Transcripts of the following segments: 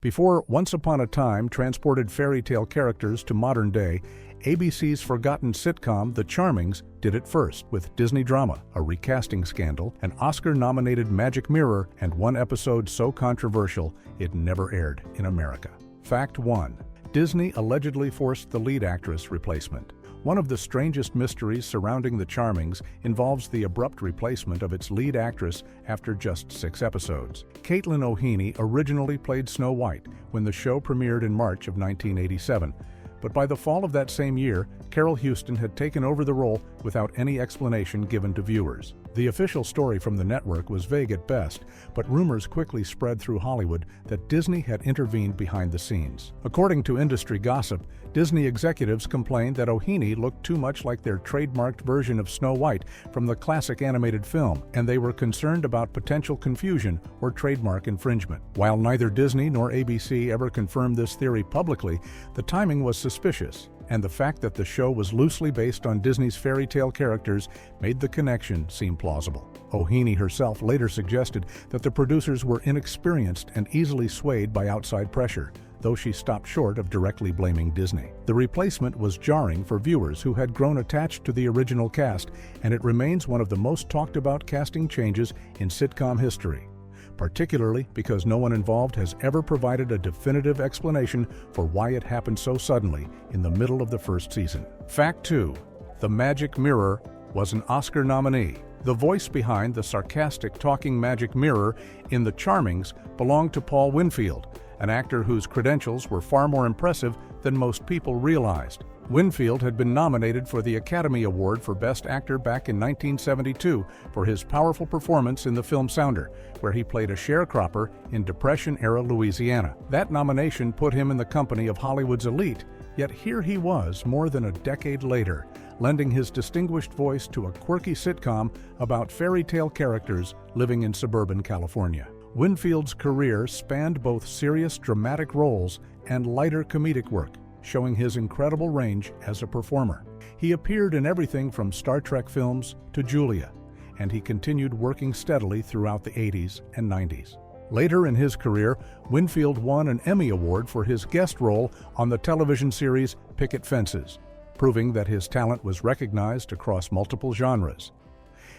Before Once Upon a Time transported fairy tale characters to modern day, ABC's forgotten sitcom The Charmings did it first with Disney drama, a recasting scandal, an Oscar-nominated Magic Mirror, and one episode so controversial it never aired in America. Fact 1. Disney allegedly forced the lead actress replacement. One of the strangest mysteries surrounding The Charmings involves the abrupt replacement of its lead actress after just 6 episodes. Caitlin O'Heaney originally played Snow White when the show premiered in March of 1987, but by the fall of that same year, Carol Houston had taken over the role without any explanation given to viewers. The official story from the network was vague at best, but rumors quickly spread through Hollywood that Disney had intervened behind the scenes. According to industry gossip, Disney executives complained that O'Heaney looked too much like their trademarked version of Snow White from the classic animated film, and they were concerned about potential confusion or trademark infringement. While neither Disney nor ABC ever confirmed this theory publicly, the timing was suspicious, and the fact that the show was loosely based on Disney's fairy tale characters made the connection seem plausible. O'Heaney herself later suggested that the producers were inexperienced and easily swayed by outside pressure, though she stopped short of directly blaming Disney. The replacement was jarring for viewers who had grown attached to the original cast, and it remains one of the most talked about casting changes in sitcom history, particularly because no one involved has ever provided a definitive explanation for why it happened so suddenly in the middle of the first season. Fact 2. The Magic Mirror was an Oscar nominee. The voice behind the sarcastic talking Magic Mirror in The Charmings belonged to Paul Winfield, an actor whose credentials were far more impressive than most people realized. Winfield had been nominated for the Academy Award for Best Actor back in 1972 for his powerful performance in the film Sounder, where he played a sharecropper in Depression-era Louisiana. That nomination put him in the company of Hollywood's elite, yet here he was more than a decade later, lending his distinguished voice to a quirky sitcom about fairy tale characters living in suburban California. Winfield's career spanned both serious dramatic roles and lighter comedic work, showing his incredible range as a performer. He appeared in everything from Star Trek films to Julia, and he continued working steadily throughout the 80s and 90s. Later in his career, Winfield won an Emmy Award for his guest role on the television series Picket Fences, proving that his talent was recognized across multiple genres.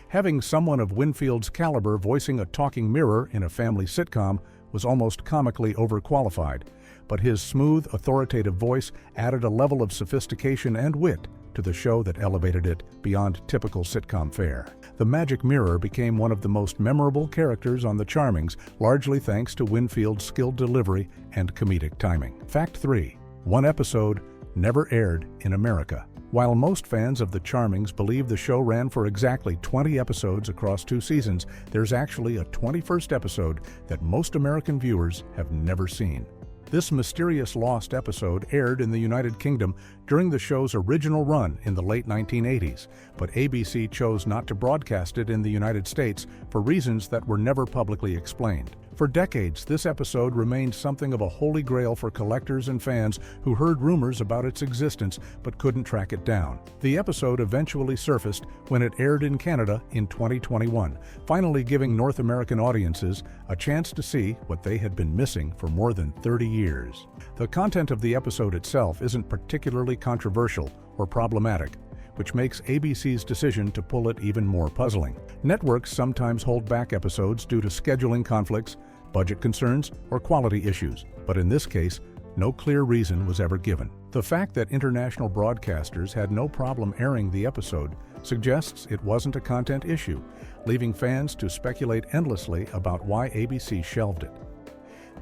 Having someone of Winfield's caliber voicing a talking mirror in a family sitcom was almost comically overqualified, but his smooth, authoritative voice added a level of sophistication and wit to the show that elevated it beyond typical sitcom fare. The Magic Mirror became one of the most memorable characters on The Charmings, largely thanks to Winfield's skilled delivery and comedic timing. Fact 3. One episode never aired in America. While most fans of The Charmings believe the show ran for exactly 20 episodes across 2 seasons, there's actually a 21st episode that most American viewers have never seen. This mysterious lost episode aired in the United Kingdom during the show's original run in the late 1980s, but ABC chose not to broadcast it in the United States for reasons that were never publicly explained. For decades, this episode remained something of a holy grail for collectors and fans who heard rumors about its existence but couldn't track it down. The episode eventually surfaced when it aired in Canada in 2021, finally giving North American audiences a chance to see what they had been missing for more than 30 years. The content of the episode itself isn't particularly controversial or problematic, which makes ABC's decision to pull it even more puzzling. Networks sometimes hold back episodes due to scheduling conflicts, budget concerns, or quality issues, but in this case, no clear reason was ever given. The fact that international broadcasters had no problem airing the episode suggests it wasn't a content issue, leaving fans to speculate endlessly about why ABC shelved it.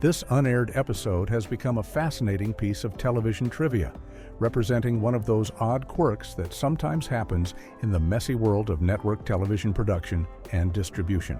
This unaired episode has become a fascinating piece of television trivia, representing one of those odd quirks that sometimes happens in the messy world of network television production and distribution.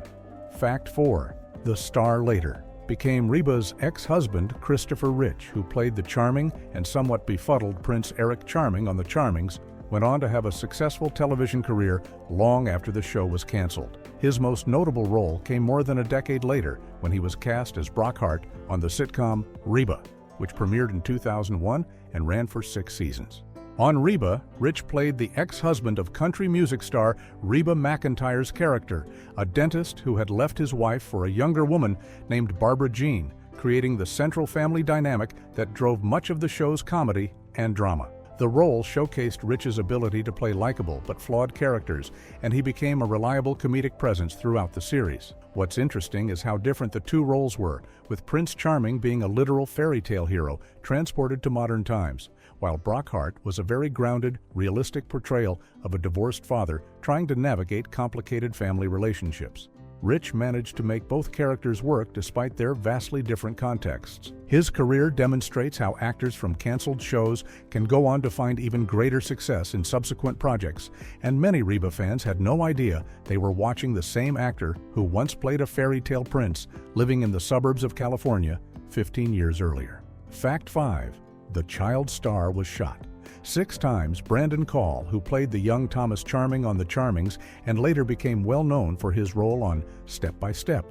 Fact 4. The star later became Reba's ex-husband, Christopher Rich, who played the charming and somewhat befuddled Prince Eric Charming on The Charmings, went on to have a successful television career long after the show was canceled. His most notable role came more than a decade later when he was cast as Brock Hart on the sitcom Reba, which premiered in 2001 and ran for 6 seasons. On Reba, Rich played the ex-husband of country music star Reba McEntire's character, a dentist who had left his wife for a younger woman named Barbara Jean, creating the central family dynamic that drove much of the show's comedy and drama. The role showcased Rich's ability to play likable but flawed characters, and he became a reliable comedic presence throughout the series. What's interesting is how different the two roles were, with Prince Charming being a literal fairy tale hero transported to modern times, while Brockhart was a very grounded, realistic portrayal of a divorced father trying to navigate complicated family relationships. Rich managed to make both characters work despite their vastly different contexts. His career demonstrates how actors from canceled shows can go on to find even greater success in subsequent projects, and many Reba fans had no idea they were watching the same actor who once played a fairy tale prince living in the suburbs of California 15 years earlier. Fact 5. The child star was shot. 6 times, Brandon Call, who played the young Thomas Charming on The Charmings and later became well known for his role on Step by Step,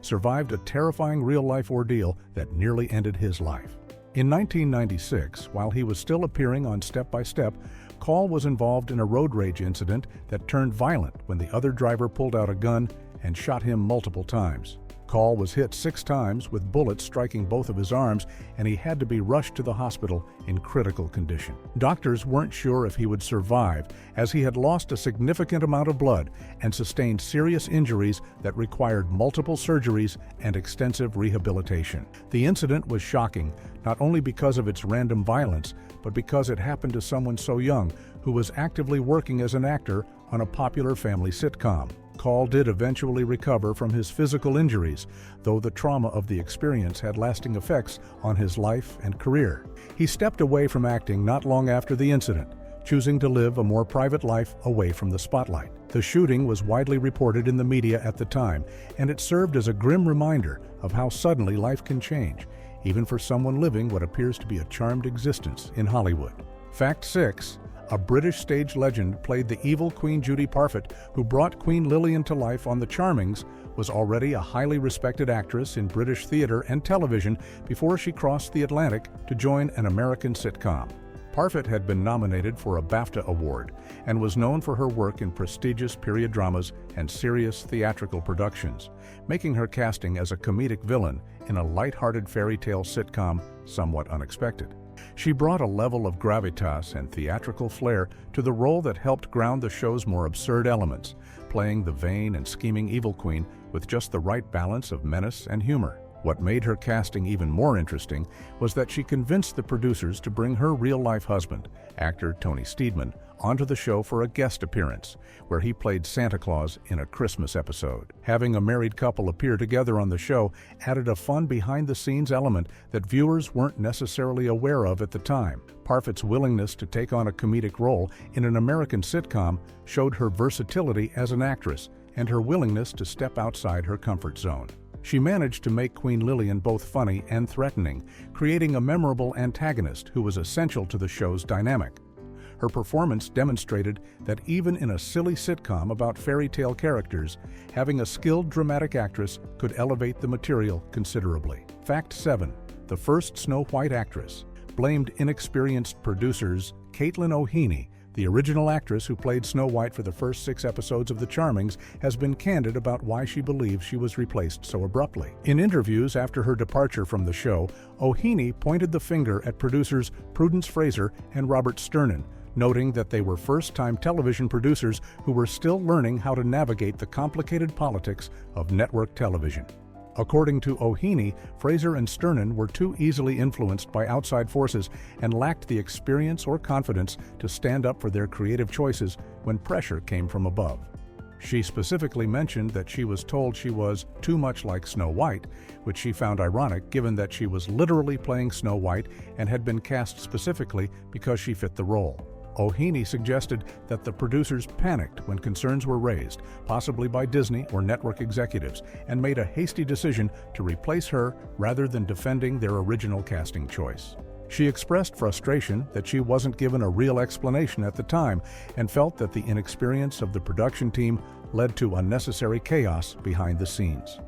survived a terrifying real-life ordeal that nearly ended his life. In 1996, while he was still appearing on Step by Step, Call was involved in a road rage incident that turned violent when the other driver pulled out a gun and shot him multiple times. Call was hit 6 times with bullets striking both of his arms, and he had to be rushed to the hospital in critical condition. Doctors weren't sure if he would survive, as he had lost a significant amount of blood and sustained serious injuries that required multiple surgeries and extensive rehabilitation. The incident was shocking, not only because of its random violence, but because it happened to someone so young who was actively working as an actor on a popular family sitcom. Call did eventually recover from his physical injuries, though the trauma of the experience had lasting effects on his life and career. He stepped away from acting not long after the incident, choosing to live a more private life away from the spotlight. The shooting was widely reported in the media at the time, and it served as a grim reminder of how suddenly life can change, even for someone living what appears to be a charmed existence in Hollywood. Fact 6. A British stage legend played the evil Queen Judy Parfitt, who brought Queen Lillian to life on The Charmings, was already a highly respected actress in British theater and television before she crossed the Atlantic to join an American sitcom. Parfitt had been nominated for a BAFTA award and was known for her work in prestigious period dramas and serious theatrical productions, making her casting as a comedic villain in a light-hearted fairy tale sitcom somewhat unexpected. She brought a level of gravitas and theatrical flair to the role that helped ground the show's more absurd elements, playing the vain and scheming evil queen with just the right balance of menace and humor. What made her casting even more interesting was that she convinced the producers to bring her real-life husband, actor Tony Steedman, onto the show for a guest appearance, where he played Santa Claus in a Christmas episode. Having a married couple appear together on the show added a fun behind-the-scenes element that viewers weren't necessarily aware of at the time. Parfitt's willingness to take on a comedic role in an American sitcom showed her versatility as an actress and her willingness to step outside her comfort zone. She managed to make Queen Lillian both funny and threatening, creating a memorable antagonist who was essential to the show's dynamic. Her performance demonstrated that even in a silly sitcom about fairy tale characters, having a skilled dramatic actress could elevate the material considerably. Fact 7. The first Snow White actress blamed inexperienced producers. Caitlin O'Heaney, the original actress who played Snow White for the first 6 episodes of The Charmings, has been candid about why she believes she was replaced so abruptly. In interviews after her departure from the show, O'Heaney pointed the finger at producers Prudence Fraser and Robert Sternin, noting that they were first-time television producers who were still learning how to navigate the complicated politics of network television. According to O'Heaney, Fraser and Sternin were too easily influenced by outside forces and lacked the experience or confidence to stand up for their creative choices when pressure came from above. She specifically mentioned that she was told she was too much like Snow White, which she found ironic given that she was literally playing Snow White and had been cast specifically because she fit the role. O'Heaney suggested that the producers panicked when concerns were raised, possibly by Disney or network executives, and made a hasty decision to replace her rather than defending their original casting choice. She expressed frustration that she wasn't given a real explanation at the time and felt that the inexperience of the production team led to unnecessary chaos behind the scenes.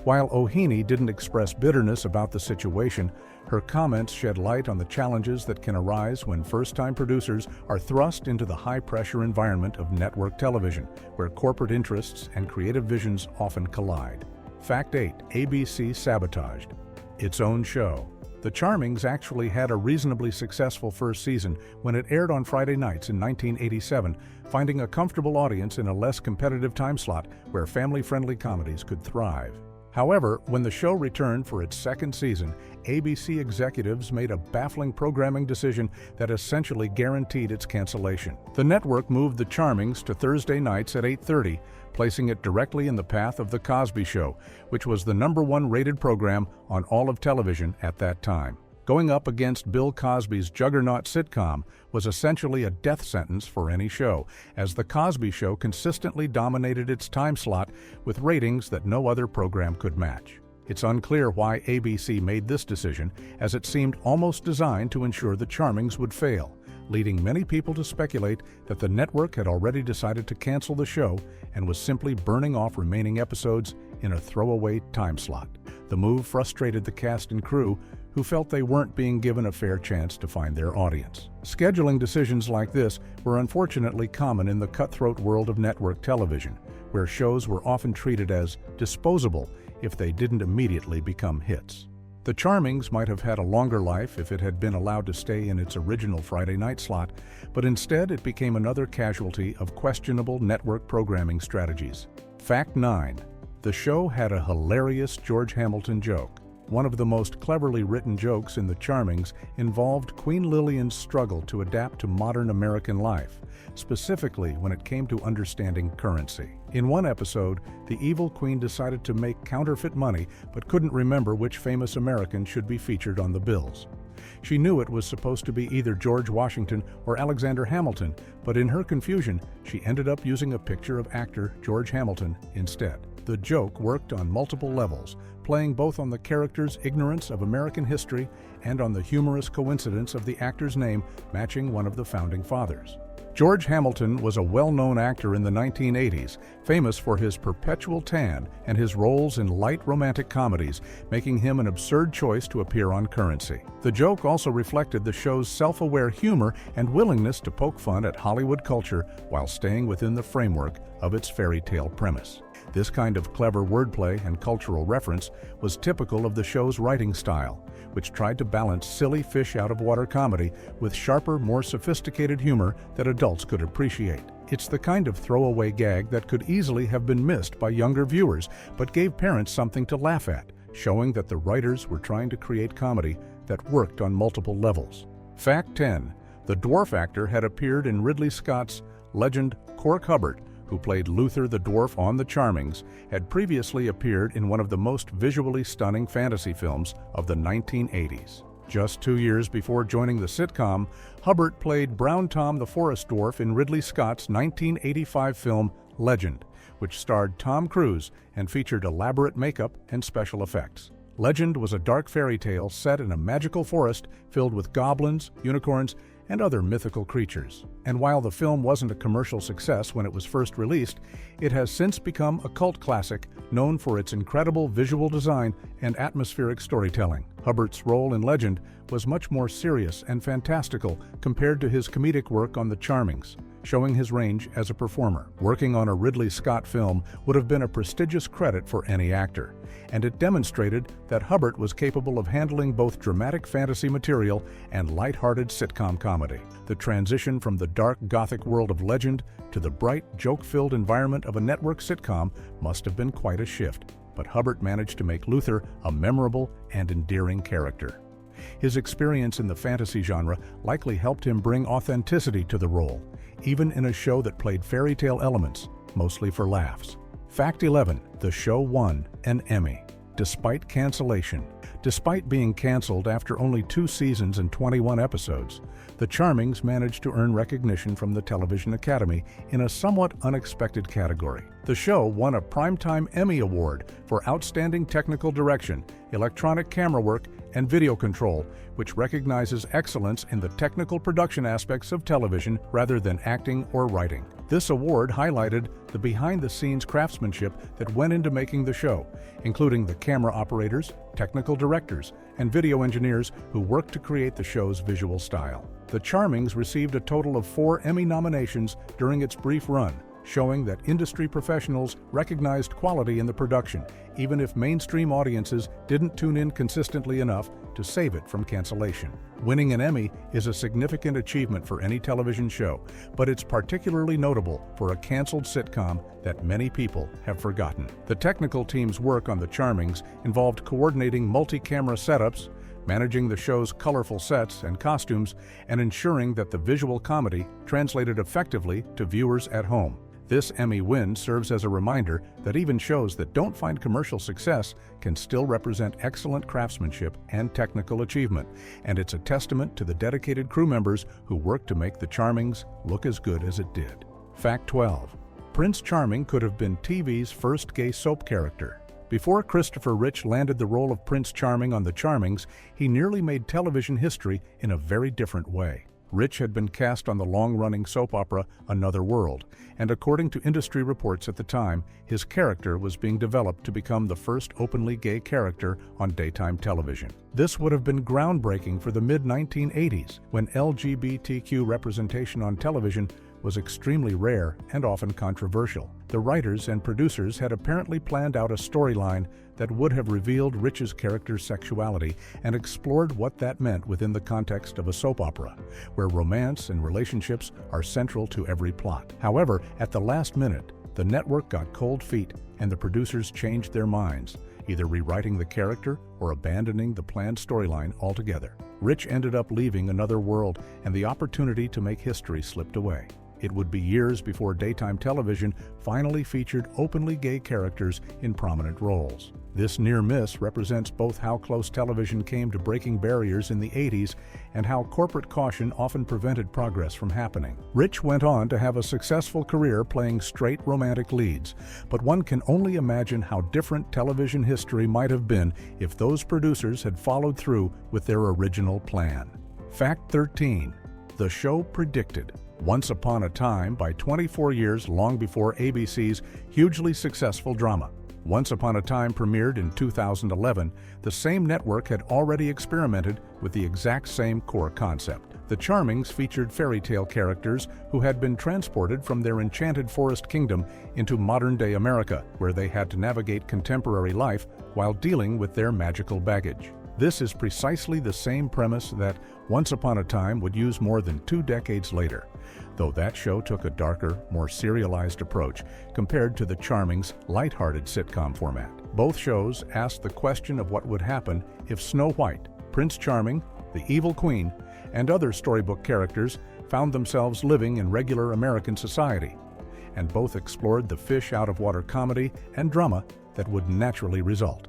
While O'Heaney didn't express bitterness about the situation, her comments shed light on the challenges that can arise when first-time producers are thrust into the high-pressure environment of network television, where corporate interests and creative visions often collide. Fact 8. ABC sabotaged. its own show. The Charmings actually had a reasonably successful first season when it aired on Friday nights in 1987, finding a comfortable audience in a less competitive time slot where family-friendly comedies could thrive. However, when the show returned for its second season, ABC executives made a baffling programming decision that essentially guaranteed its cancellation. The network moved The Charmings to Thursday nights at 8:30, placing it directly in the path of The Cosby Show, which was the #1 rated program on all of television at that time. Going up against Bill Cosby's juggernaut sitcom was essentially a death sentence for any show, as The Cosby Show consistently dominated its time slot with ratings that no other program could match. It's unclear why ABC made this decision, as it seemed almost designed to ensure The Charmings would fail, leading many people to speculate that the network had already decided to cancel the show and was simply burning off remaining episodes in a throwaway time slot. The move frustrated the cast and crew, who felt they weren't being given a fair chance to find their audience. Scheduling decisions like this were unfortunately common in the cutthroat world of network television, where shows were often treated as disposable if they didn't immediately become hits. The Charmings might have had a longer life if it had been allowed to stay in its original Friday night slot, but instead it became another casualty of questionable network programming strategies. Fact 9. The show had a hilarious George Hamilton joke. One of the most cleverly written jokes in The Charmings involved Queen Lillian's struggle to adapt to modern American life, specifically when it came to understanding currency. In one episode, the evil queen decided to make counterfeit money but couldn't remember which famous American should be featured on the bills. She knew it was supposed to be either George Washington or Alexander Hamilton, but in her confusion, she ended up using a picture of actor George Hamilton instead. The joke worked on multiple levels, playing both on the character's ignorance of American history and on the humorous coincidence of the actor's name matching one of the founding fathers. George Hamilton was a well-known actor in the 1980s, famous for his perpetual tan and his roles in light romantic comedies, making him an absurd choice to appear on Currency. The joke also reflected the show's self-aware humor and willingness to poke fun at Hollywood culture while staying within the framework of its fairy tale premise. This kind of clever wordplay and cultural reference was typical of the show's writing style, which tried to balance silly fish-out-of-water comedy with sharper, more sophisticated humor that adults could appreciate. It's the kind of throwaway gag that could easily have been missed by younger viewers, but gave parents something to laugh at, showing that the writers were trying to create comedy that worked on multiple levels. Fact 10. The dwarf actor had appeared in Ridley Scott's Legend. Cork Hubbard, who played Luther the Dwarf on The Charmings, had previously appeared in one of the most visually stunning fantasy films of the 1980s. Just 2 years before joining the sitcom, Hubbard played Brown Tom the Forest Dwarf in Ridley Scott's 1985 film Legend, which starred Tom Cruise and featured elaborate makeup and special effects. Legend was a dark fairy tale set in a magical forest filled with goblins, unicorns, and other mythical creatures. And while the film wasn't a commercial success when it was first released, it has since become a cult classic known for its incredible visual design and atmospheric storytelling. Hubbard's role in Legend was much more serious and fantastical compared to his comedic work on The Charmings, showing his range as a performer. Working on a Ridley Scott film would have been a prestigious credit for any actor, and it demonstrated that Hubbard was capable of handling both dramatic fantasy material and light-hearted sitcom comedy. The transition from the dark Gothic world of Legend to the bright, joke-filled environment of a network sitcom must have been quite a shift, but Hubbard managed to make Luther a memorable and endearing character. His experience in the fantasy genre likely helped him bring authenticity to the role, even in a show that played fairy tale elements, mostly for laughs. Fact 11. The show won an Emmy, despite cancellation. Despite being canceled after only 2 seasons and 21 episodes, The Charmings managed to earn recognition from the Television Academy in a somewhat unexpected category. The show won a Primetime Emmy Award for Outstanding Technical Direction, Electronic Camera Work, and Video Control, which recognizes excellence in the technical production aspects of television rather than acting or writing. This award highlighted the behind-the-scenes craftsmanship that went into making the show, including the camera operators, technical directors, and video engineers who worked to create the show's visual style. The Charmings received a total of 4 Emmy nominations during its brief run, showing that industry professionals recognized quality in the production, even if mainstream audiences didn't tune in consistently enough to save it from cancellation. Winning an Emmy is a significant achievement for any television show, but it's particularly notable for a canceled sitcom that many people have forgotten. The technical team's work on The Charmings involved coordinating multi-camera setups, managing the show's colorful sets and costumes, and ensuring that the visual comedy translated effectively to viewers at home. This Emmy win serves as a reminder that even shows that don't find commercial success can still represent excellent craftsmanship and technical achievement, and it's a testament to the dedicated crew members who worked to make The Charmings look as good as it did. Fact 12. Prince Charming could have been TV's first gay soap character. Before Christopher Rich landed the role of Prince Charming on The Charmings, he nearly made television history in a very different way. Rich had been cast on the long-running soap opera Another World, and according to industry reports at the time, his character was being developed to become the first openly gay character on daytime television. This would have been groundbreaking for the mid-1980s, when LGBTQ representation on television was extremely rare and often controversial. The writers and producers had apparently planned out a storyline that would have revealed Rich's character's sexuality and explored what that meant within the context of a soap opera, where romance and relationships are central to every plot. However, at the last minute, the network got cold feet and the producers changed their minds, either rewriting the character or abandoning the planned storyline altogether. Rich ended up leaving Another World, and the opportunity to make history slipped away. It would be years before daytime television finally featured openly gay characters in prominent roles. This near miss represents both how close television came to breaking barriers in the 80s and how corporate caution often prevented progress from happening. Rich went on to have a successful career playing straight romantic leads, but one can only imagine how different television history might have been if those producers had followed through with their original plan. Fact 13. The show predicted Once Upon a Time by 24 years long before ABC's hugely successful drama. Once Upon a Time premiered in 2011, the same network had already experimented with the exact same core concept. The Charmings featured fairy tale characters who had been transported from their enchanted forest kingdom into modern-day America, where they had to navigate contemporary life while dealing with their magical baggage. This is precisely the same premise that Once Upon a Time would use more than 2 decades later, though that show took a darker, more serialized approach compared to The Charmings' lighthearted sitcom format. Both shows asked the question of what would happen if Snow White, Prince Charming, the Evil Queen, and other storybook characters found themselves living in regular American society, and both explored the fish-out-of-water comedy and drama that would naturally result.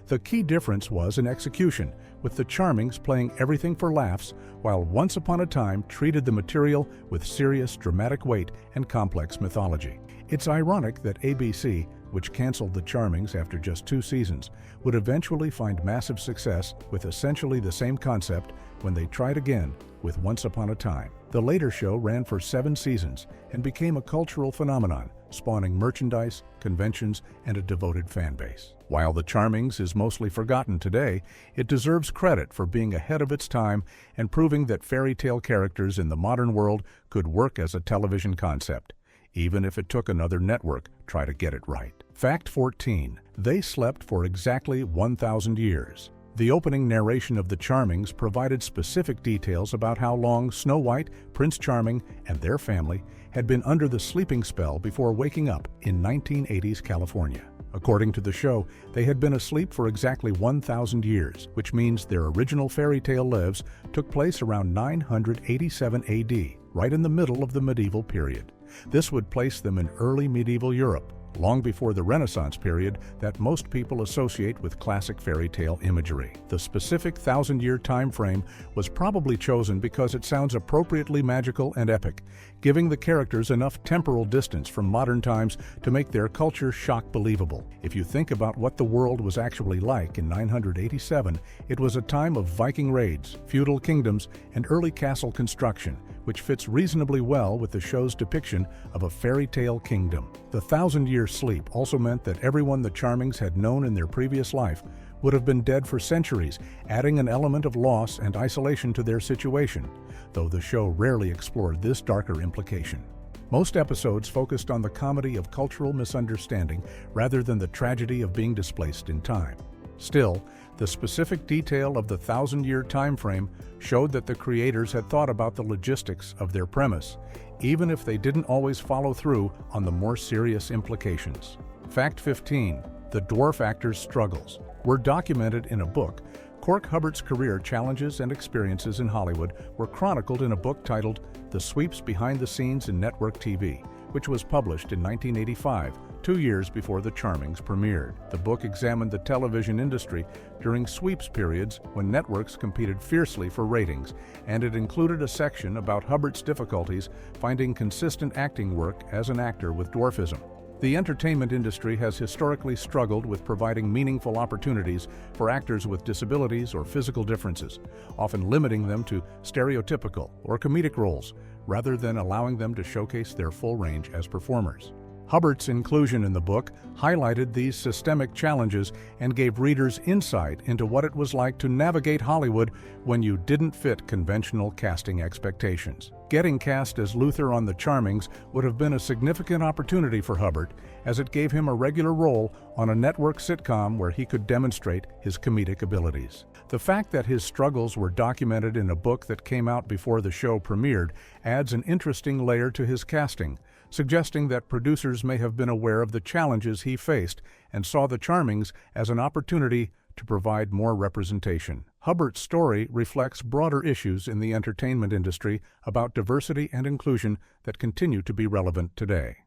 The key difference was in execution, with The Charmings playing everything for laughs, while Once Upon a Time treated the material with serious dramatic weight and complex mythology. It's ironic that ABC, which canceled The Charmings after just 2 seasons, would eventually find massive success with essentially the same concept when they tried again with Once Upon a Time. The later show ran for 7 seasons and became a cultural phenomenon, spawning merchandise, conventions, and a devoted fan base. While The Charmings is mostly forgotten today, it deserves credit for being ahead of its time and proving that fairy tale characters in the modern world could work as a television concept, even if it took another network try to get it right. Fact 14. They slept for exactly 1,000 years. The opening narration of The Charmings provided specific details about how long Snow White, Prince Charming, and their family had been under the sleeping spell before waking up in 1980s California. According to the show, they had been asleep for exactly 1,000 years, which means their original fairy tale lives took place around 987 AD, right in the middle of the medieval period. This would place them in early medieval Europe, long before the Renaissance period that most people associate with classic fairy tale imagery. The specific 1,000-year time frame was probably chosen because it sounds appropriately magical and epic, giving the characters enough temporal distance from modern times to make their culture shock believable. If you think about what the world was actually like in 987, it was a time of Viking raids, feudal kingdoms, and early castle construction, which fits reasonably well with the show's depiction of a fairy tale kingdom. The 1,000-year sleep also meant that everyone the Charmings had known in their previous life would have been dead for centuries, adding an element of loss and isolation to their situation, though the show rarely explored this darker implication. Most episodes focused on the comedy of cultural misunderstanding rather than the tragedy of being displaced in time. Still, the specific detail of the 1,000-year time frame showed that the creators had thought about the logistics of their premise, even if they didn't always follow through on the more serious implications. Fact 15. The dwarf actor's struggles were documented in a book. Cork Hubbart's career challenges and experiences in Hollywood were chronicled in a book titled The Sweeps Behind the Scenes in Network TV, which was published in 1985, 2 years before The Charmings premiered. The book examined the television industry during sweeps periods when networks competed fiercely for ratings, and it included a section about Hubbart's difficulties finding consistent acting work as an actor with dwarfism. The entertainment industry has historically struggled with providing meaningful opportunities for actors with disabilities or physical differences, often limiting them to stereotypical or comedic roles, rather than allowing them to showcase their full range as performers. Hubbart's inclusion in the book highlighted these systemic challenges and gave readers insight into what it was like to navigate Hollywood when you didn't fit conventional casting expectations. Getting cast as Luther on The Charmings would have been a significant opportunity for Hubbart, as it gave him a regular role on a network sitcom where he could demonstrate his comedic abilities. The fact that his struggles were documented in a book that came out before the show premiered adds an interesting layer to his casting, suggesting that producers may have been aware of the challenges he faced and saw The Charmings as an opportunity to provide more representation. Hubbart's story reflects broader issues in the entertainment industry about diversity and inclusion that continue to be relevant today.